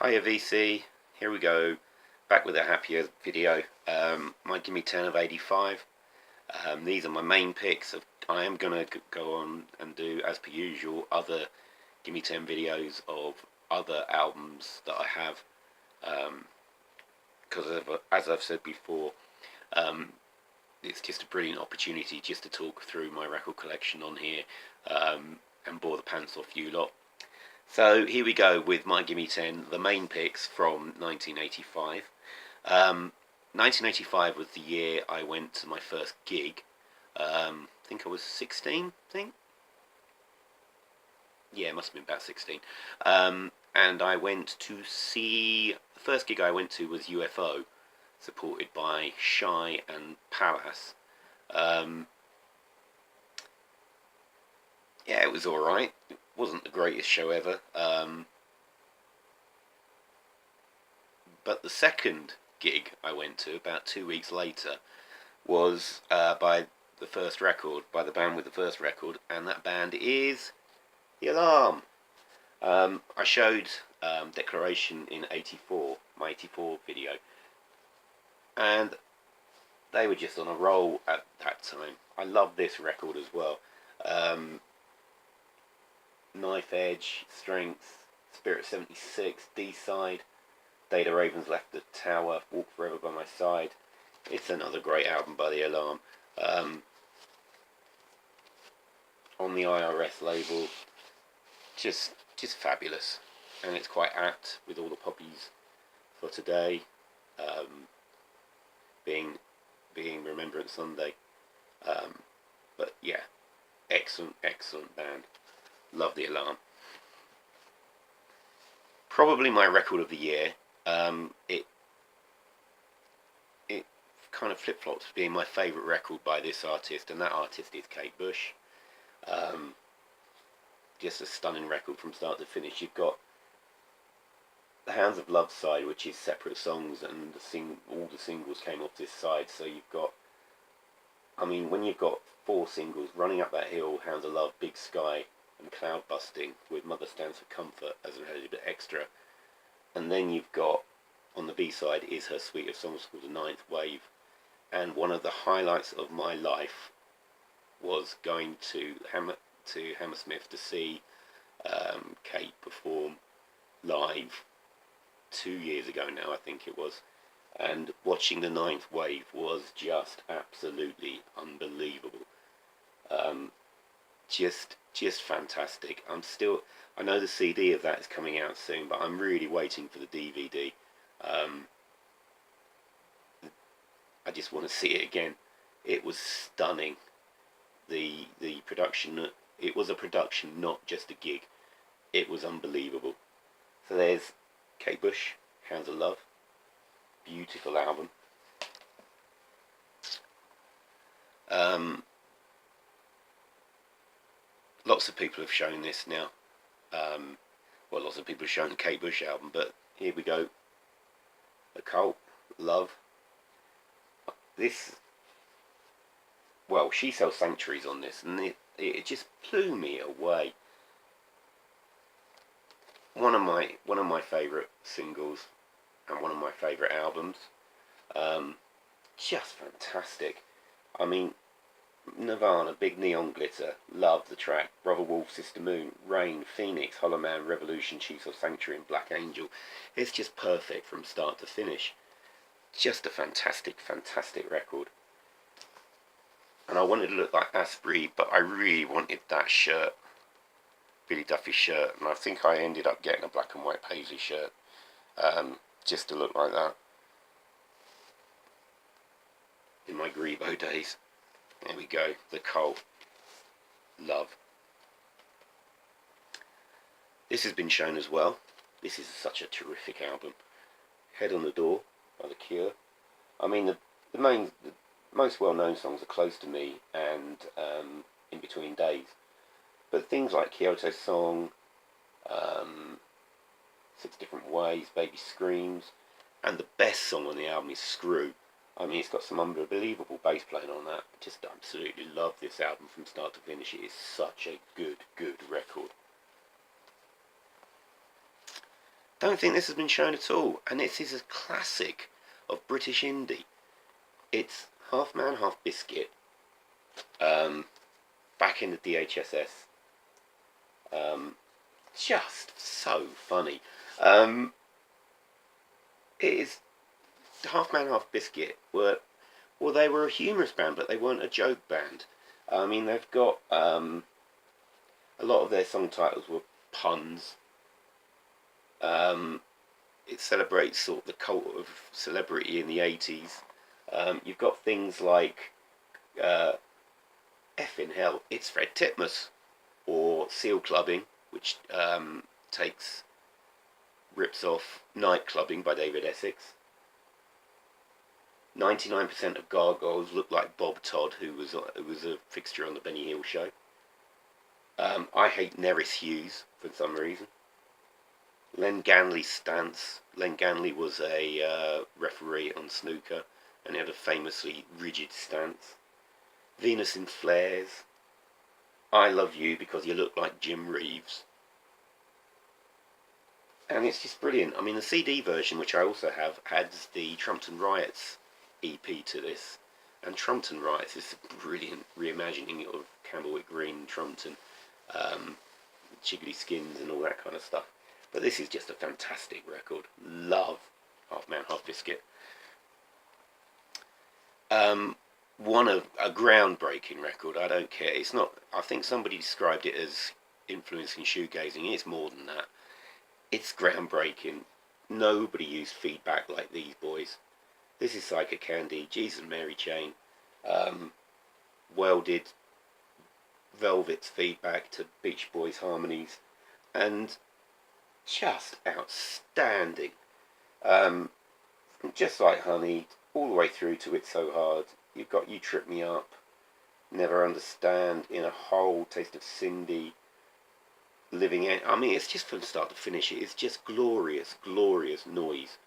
Hiya VC, here we go, back with a happier video. My Gimme 10 of 85. These are my main picks. I am going to go on and do, as per usual, other Gimme 10 videos of other albums that I have. Because as I've said before, it's just a brilliant opportunity just to talk through my record collection on here and bore the pants off you lot. So here we go with my Gimme 10, the main picks from 1985. 1985 was the year I went to my first gig. I think I was 16, I think. Yeah, it must have been about 16. And I went to see, the first gig I went to was UFO, supported by Shy and Palace. Yeah, it was alright. It wasn't the greatest show ever. But the second gig I went to, about 2 weeks later, was by the band with the first record, and that band is The Alarm. I showed Declaration in '84, my '84 video, and they were just on a roll at that time. I love this record as well. Knife Edge, Strength, Spirit 76, D-Side, Data Ravens Left the Tower, Walk Forever by My Side. It's another great album by The Alarm. On the IRS label, just fabulous, and it's quite apt with all the poppies for today, being Remembrance Sunday. But yeah, excellent band. Love The Alarm. Probably my record of the year. It kind of flip-flops being my favourite record by this artist, and that artist is Kate Bush. Just a stunning record from start to finish. You've got the Hounds of Love side, which is separate songs, and all the singles came off this side. So you've got, I mean, when you've got 4 singles, Running Up That Hill, Hounds of Love, Big Sky, and Cloud Busting, with Mother Stands for Comfort as a little bit extra. And then you've got, on the B-side, is her suite of songs called The Ninth Wave. And one of the highlights of my life was going to Hammersmith to see Kate perform live 2 years ago now, I think it was. And watching The Ninth Wave was just absolutely unbelievable. Just fantastic. I know the CD of that is coming out soon, but I'm really waiting for the DVD. I just want to see it again. It was stunning. The production, it was a production, not just a gig. It was unbelievable. So there's Kate Bush, Hounds of Love. Beautiful album. Lots of people have shown this now. Well, lots of people have shown the Kate Bush album, but here we go. The Cult, Love. This, well, She Sells Sanctuaries on this, and it just blew me away. One of my favourite singles, and one of my favourite albums. Just fantastic. I mean, Nirvana, Big Neon Glitter, love the track. Brother Wolf, Sister Moon, Rain, Phoenix, Hollow Man, Revolution, She Sells Sanctuary, and Black Angel. It's just perfect from start to finish. Just a fantastic record. And I wanted to look like Asprey, but I really wanted that shirt, Billy Duffy's shirt, and I think I ended up getting a black and white paisley shirt, just to look like that in my Grebo days. There we go, The Cult, Love. This has been shown as well. This is such a terrific album. Head on the Door by The Cure. I mean, the most well-known songs are Close to Me and In Between Days. But things like Kyoto Song, 6 Different Ways, Baby Screams, and the best song on the album is Screw. I mean, it's got some unbelievable bass playing on that. Just absolutely love this album from start to finish. It is such a good record. Don't think this has been shown at all, and this is a classic of British indie. It's Half Man, Half Biscuit, back in the DHSS. Just so funny. It is Half Man, Half Biscuit they were a humorous band, but they weren't a joke band. I mean, they've got a lot of their song titles were puns. It celebrates sort of the cult of celebrity in the 80s. You've got things like Effin' Hell, It's Fred Titmus, or Seal Clubbing, which rips off Night Clubbing by David Essex. 99% of Gargoyles look like Bob Todd, who was a fixture on the Benny Hill show. I Hate Nerys Hughes for some reason. Len Ganley's stance. Len Ganley was a referee on snooker, and he had a famously rigid stance. Venus in Flares. I Love You Because You Look Like Jim Reeves. And it's just brilliant. I mean, the CD version, which I also have, adds the Trumpton Riots EP to this. And Trumpton Riots is a brilliant reimagining of Candlewick Green, Trumpton, Chiggly Skins and all that kind of stuff. But this is just a fantastic record. Love Half Man, Half Biscuit. One of a groundbreaking record. I don't care. It's not. I think somebody described it as influencing shoegazing. It's more than that. It's groundbreaking. Nobody used feedback like these boys. This is Psychic Candy, Jesus and Mary Chain. Welded Velvet's feedback to Beach Boys harmonies, and just outstanding. Just Like Honey, all the way through to It's So Hard. You've got You Trip Me Up, Never Understand, In a Hole, Taste of Cindy, Living End. I mean, it's just from start to finish. It's just glorious, glorious noise.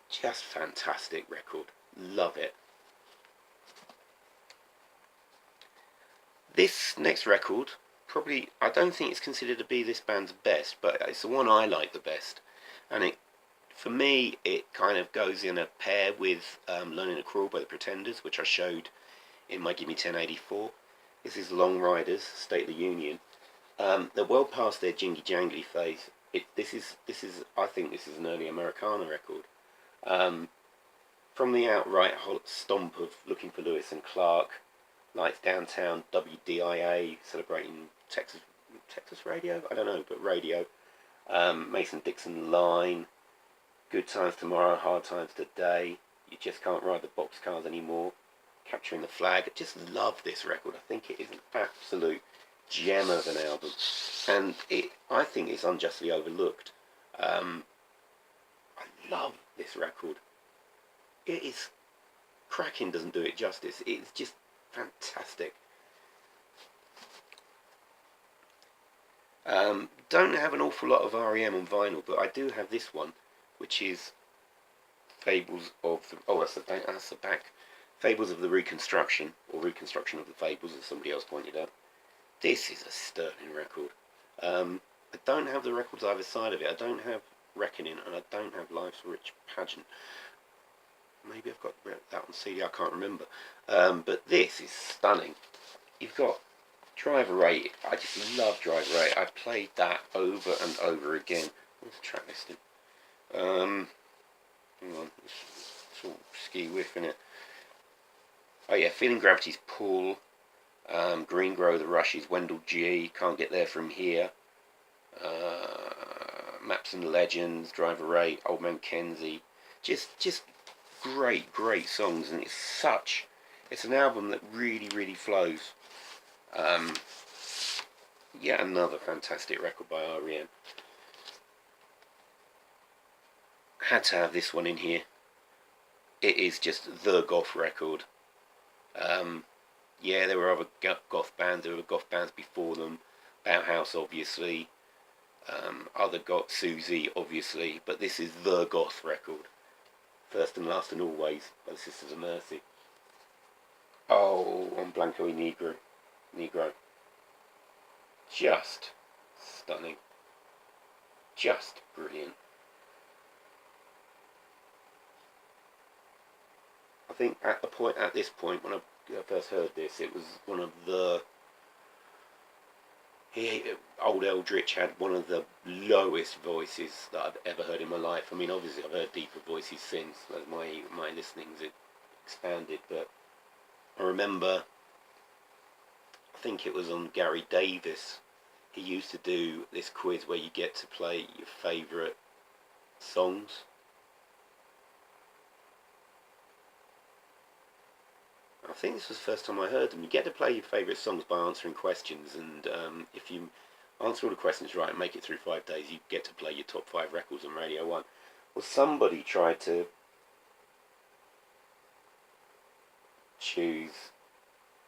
Just fantastic record. Love it. This next record, probably, I don't think it's considered to be this band's best, but it's the one I like the best. And for me, it kind of goes in a pair with Learning to Crawl by the Pretenders, which I showed in my Gimme 1084. This is Long Riders, State of the Union. They're well past their jingy jangly phase. I think this is an early Americana record. From the outright stomp of Looking for Lewis and Clark, Lights Downtown, WDIA, celebrating Texas radio? I don't know, but radio. Mason-Dixon Line, Good Times Tomorrow, Hard Times Today, You Just Can't Ride the Boxcars Anymore, Capturing the Flag. I just love this record. I think it is an absolute gem of an album, and I think it's unjustly overlooked. I love this record. It is cracking, doesn't do it justice. It's just fantastic. Don't have an awful lot of REM on vinyl, but I do have this one, which is Fables of the... Oh, that's the back. Fables of the Reconstruction, or Reconstruction of the Fables, as somebody else pointed out. This is a sterling record. I don't have the records either side of it. I don't have Reckoning, and I don't have Life's Rich Pageant. Maybe I've got that on CD, I can't remember. But this is stunning. You've got Driver Rate. I just love Driver Rate. I've played that over and over again. Where's the track listing? Hang on, it's all ski whiff in it. Oh yeah, Feeling Gravity's Pull, Green Grow, The Rushes, Wendell G, Can't Get There From Here, Maps and Legends, Driver Rate, Old Man Kenzie. Just great songs, and it's an album that really flows. Yet another fantastic record by REM. Had to have this one in here. It is just the goth record. Yeah, there were other goth bands. There were goth bands before them. Bauhaus, obviously. Other goth, Susie, obviously. But this is the goth record. First and Last and Always by the Sisters of Mercy. Oh, on Blanco y Negro. Just stunning. just brilliant. I think at this point when I first heard this, it was one of the old Eldritch had one of the lowest voices that I've ever heard in my life. I mean, obviously I've heard deeper voices since as my listening's expanded, but I remember, I think it was on Gary Davis, he used to do this quiz where you get to play your favourite songs. I think this was the first time I heard them. You get to play your favourite songs by answering questions, and if you answer all the questions right and make it through 5 days, you get to play your top 5 records on Radio 1. Well, somebody tried to choose...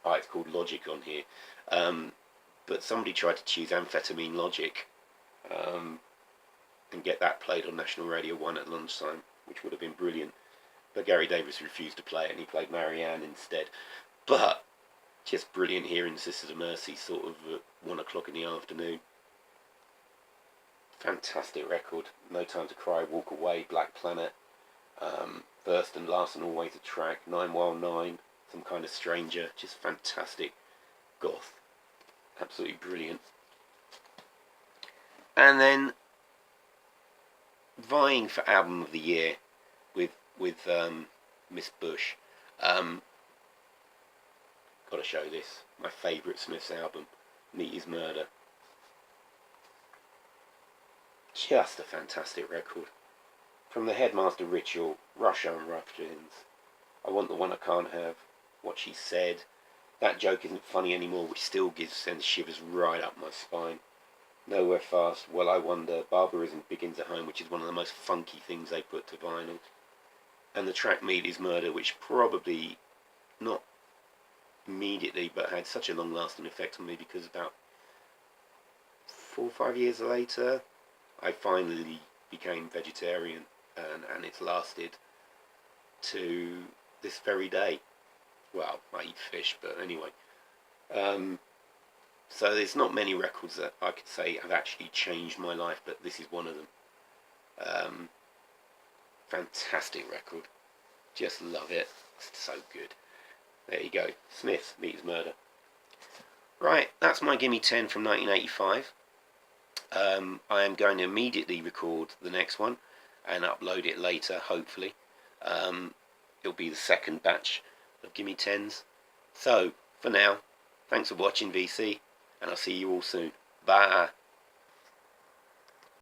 it's called Logic on here. But somebody tried to choose Amphetamine Logic and get that played on National Radio 1 at lunchtime, which would have been brilliant. But Gary Davis refused to play it, and he played Marianne instead. But just brilliant hearing Sisters of Mercy sort of at 1 o'clock in the afternoon. Fantastic record. No Time to Cry, Walk Away, Black Planet, First and Last and Always a Track, 9 While 9, Some Kind of Stranger. Just fantastic goth. Absolutely brilliant. And then vying for Album of the Year with Miss Bush. Got to show this. My favourite Smiths album, Meat Is Murder. Just a fantastic record. From the Headmaster Ritual, Rush on Ruffians, I Want the One I Can't Have, What She Said. That Joke Isn't Funny Anymore, which still sends shivers right up my spine. Nowhere Fast, Well I Wonder, Barbarism Begins at Home, which is one of the most funky things they put to vinyl. And the track Meat Is Murder, which probably, not immediately, but had such a long-lasting effect on me, because about 4 or 5 years later, I finally became vegetarian, and it's lasted to this very day. Well, I eat fish, but anyway. So there's not many records that I could say have actually changed my life, but this is one of them. Fantastic record. Just love it. It's so good. There you go. Smith, Meat Is Murder. Right, that's my Gimme 10 from 1985. I am going to immediately record the next one and upload it later, hopefully. It'll be the second batch of Gimme 10s. So, for now, thanks for watching, VC, and I'll see you all soon. Bye.